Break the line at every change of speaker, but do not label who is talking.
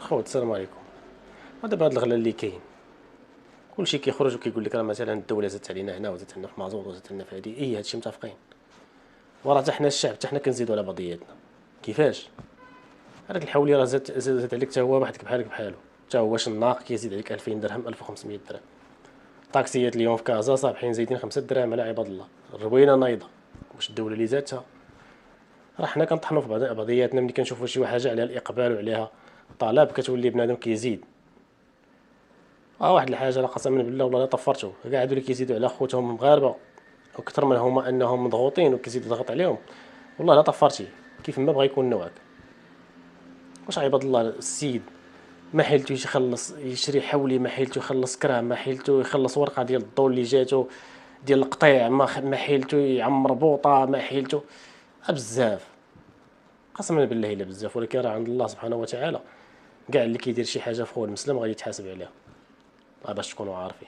خوت السلام عليكم. ودابا هاد الغلا اللي كاين كلشي كيخرج وكيقول لك راه مثلا الدوله زادت علينا هنا وزادت لنا في مازوط وزادت لنا في هادي، هادشي متفقين. وراه حتى حنا الشعب حتى حنا كنزيدوا على بعضياتنا. كيفاش؟ هذاك الحولي راه زاد عليك حتى هو وحدك بحالك بحالو. حتى هو شناق كيزيد عليك 2000 درهم 1500 درهم. الطاكسيات اليوم في كازا صابحين زايدين 5 دراهم على عباد الله. الروينه نايضه. واش الدوله اللي زادتها؟ راه حنا كنطحنوا في بعضياتنا ملي كنشوفوا شي حاجه عليها الاقبال وعليها طلب كتولي بنادم كيزيد. واحد الحاجه لا قسما بالله والله لا طفرتو كاع هادو اللي كيزيدوا على خوتهم المغاربه وكثر من هما انهم مضغوطين وكيزيد يضغط عليهم. والله لا طفرتي كيف ما بغى يكون نوعك. واش عباد الله السيد ما حيلتو يخلص يشري حولي، ما حيلتو يخلص كرا، ما حيلتو يخلص ورقه ديال الضو اللي جاتو ديال القطيع، ما حيلتو يعمر بوطه، ما حيلتو بزاف قسما بالله الا بزاف. ولكن راه عند الله سبحانه وتعالى كاع اللي كيدير شي حاجه في خوه المسلم غادي يتحاسب عليها. باش تكونوا عارفين.